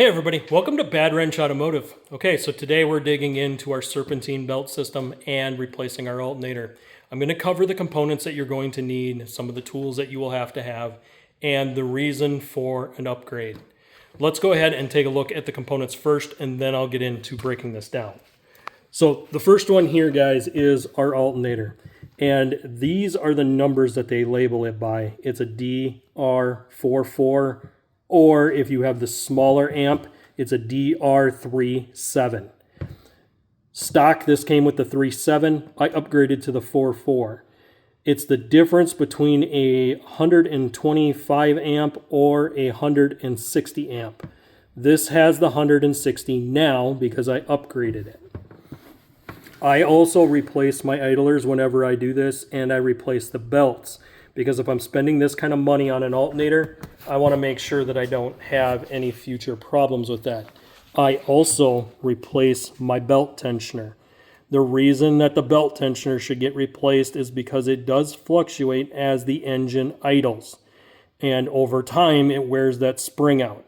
Hey everybody, welcome to Bad Wrench Automotive. Okay, so today we're digging into our Serpentine belt system and replacing our alternator. I'm going to cover the components that you're going to need, some of the tools that you will have to have, and the reason for an upgrade. Let's go ahead and take a look at the components first, and then I'll get into breaking this down. So the first one here, guys, is our alternator. And these are the numbers that they label it by. It's a DR44. Or if you have the smaller amp, it's a DR37. Stock, this came with the 3.7. I upgraded to the 4.4. It's the difference between a 125 amp or a 160 amp. This has the 160 now because I upgraded it. I also replace my idlers whenever I do this, and I replace the belts. Because if I'm spending this kind of money on an alternator, I want to make sure that I don't have any future problems with that. I also replace my belt tensioner. The reason that the belt tensioner should get replaced is because it does fluctuate as the engine idles. And over time, it wears that spring out.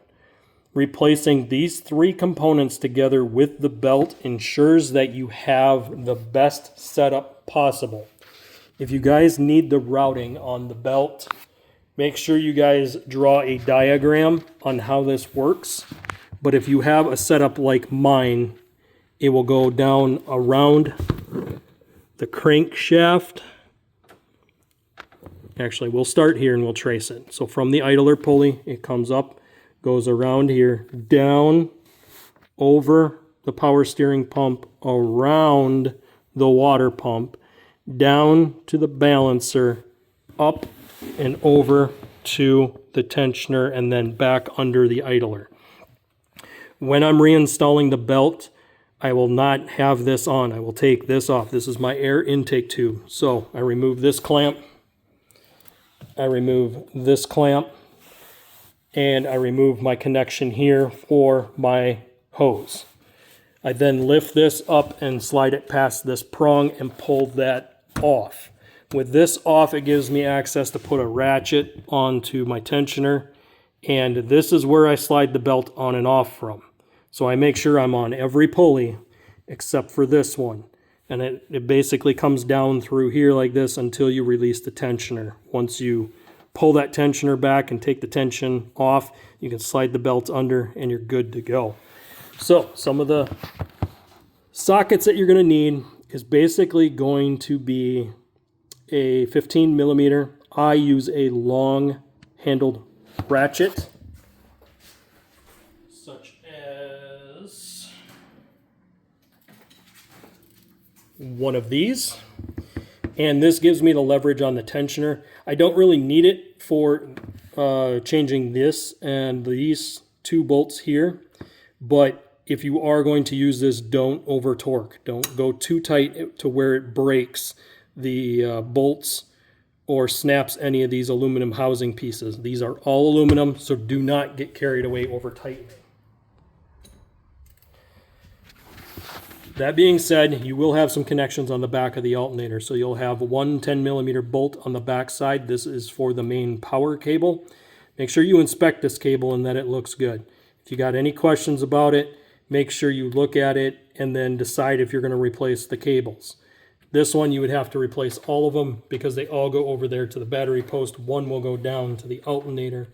Replacing these three components together with the belt ensures that you have the best setup possible. If you guys need the routing on the belt, make sure you guys draw a diagram on how this works. But if you have a setup like mine, it will go down around the crankshaft. Actually, we'll start here and we'll trace it. So from the idler pulley, it comes up, goes around here, down, over the power steering pump, around the water pump, down to the balancer, up and over to the tensioner, and then back under the idler. When I'm reinstalling the belt, I will not have this on. I will take this off. This is my air intake tube. So I remove this clamp, I remove this clamp, and I remove my connection here for my hose. I then lift this up and slide it past this prong and pull that off. With this off, it gives me access to put a ratchet onto my tensioner, and this is where I slide the belt on and off from. So I make sure I'm on every pulley except for this one, and it basically comes down through here like this until you release the tensioner. Once you pull that tensioner back and take the tension off, you can slide the belt under and you're good to go. So some of the sockets that you're going to need is basically going to be a 15 millimeter. I use a long handled ratchet, such as one of these. And this gives me the leverage on the tensioner. I don't really need it for changing this and these two bolts here, but if you are going to use this, don't over torque. Don't go too tight to where it breaks the bolts or snaps any of these aluminum housing pieces. These are all aluminum, so do not get carried away over tightening. That being said, you will have some connections on the back of the alternator. So you'll have one 10 millimeter bolt on the back side. This is for the main power cable. Make sure you inspect this cable and that it looks good. If you got any questions about it, make sure you look at it and then decide if you're going to replace the cables. This one you would have to replace all of them because they all go over there to the battery post. One will go down to the alternator.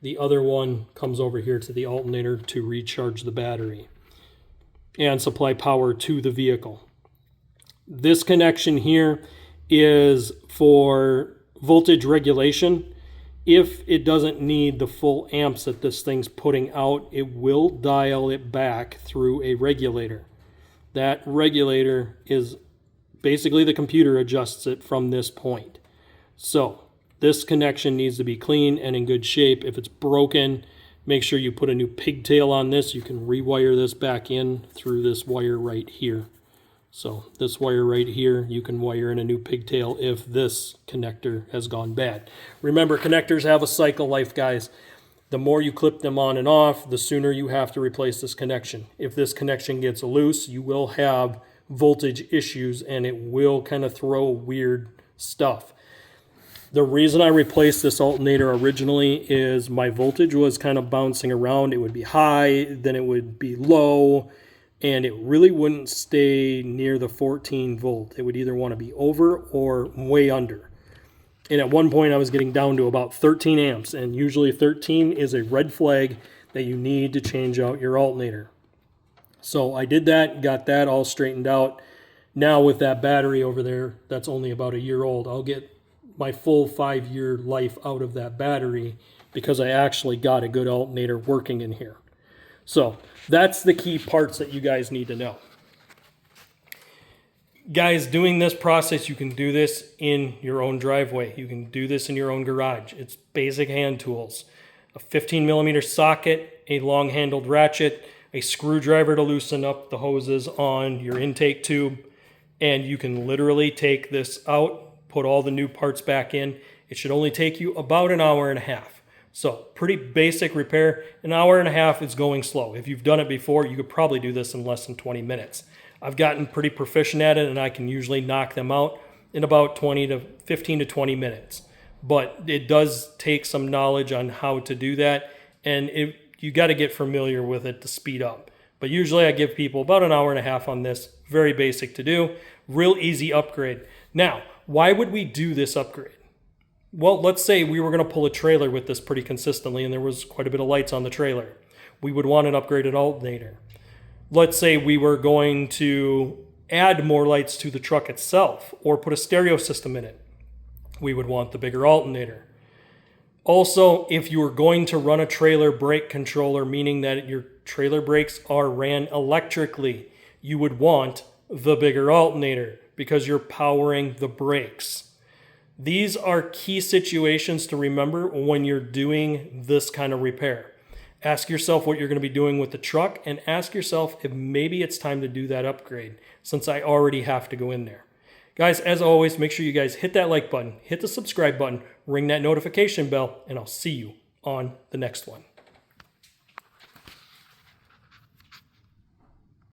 The other one comes over here to the alternator to recharge the battery and supply power to the vehicle. This connection here is for voltage regulation. If it doesn't need the full amps that this thing's putting out, it will dial it back through a regulator. That regulator is basically the computer adjusts it from this point. So this connection needs to be clean and in good shape. If it's broken, make sure you put a new pigtail on this. You can rewire this back in through this wire right here. So this wire right here, you can wire in a new pigtail if this connector has gone bad. Remember, connectors have a cycle life, guys. The more you clip them on and off, the sooner you have to replace this connection. If this connection gets loose, you will have voltage issues and it will kind of throw weird stuff. The reason I replaced this alternator originally is my voltage was kind of bouncing around. It would be high, then it would be low, and it really wouldn't stay near the 14 volt. It would either want to be over or way under. And at one point I was getting down to about 13 amps, and usually 13 is a red flag that you need to change out your alternator. So I did that, got that all straightened out. Now with that battery over there, that's only about a year old, I'll get my full 5-year life out of that battery because I actually got a good alternator working in here. So that's the key parts that you guys need to know. Guys, doing this process, you can do this in your own driveway. You can do this in your own garage. It's basic hand tools. A 15mm socket, a long-handled ratchet, a screwdriver to loosen up the hoses on your intake tube, and you can literally take this out, put all the new parts back in. It should only take you about an hour and a half. So pretty basic repair. An hour and a half is going slow. If you've done it before, you could probably do this in less than 20 minutes. I've gotten pretty proficient at it, and I can usually knock them out in about 15 to 20 minutes. But it does take some knowledge on how to do that, and you got to get familiar with it to speed up. But usually I give people about an hour and a half on this. Very basic to do. Real easy upgrade. Now, why would we do this upgrade? Well, let's say we were going to pull a trailer with this pretty consistently, and there was quite a bit of lights on the trailer. We would want an upgraded alternator. Let's say we were going to add more lights to the truck itself or put a stereo system in it. We would want the bigger alternator. Also, if you were going to run a trailer brake controller, meaning that your trailer brakes are ran electrically, you would want the bigger alternator because you're powering the brakes. These are key situations to remember when you're doing this kind of repair. Ask yourself what you're going to be doing with the truck, and ask yourself if maybe it's time to do that upgrade since I already have to go in there. Guys, as always, make sure you guys hit that like button, hit the subscribe button, ring that notification bell, and I'll see you on the next one.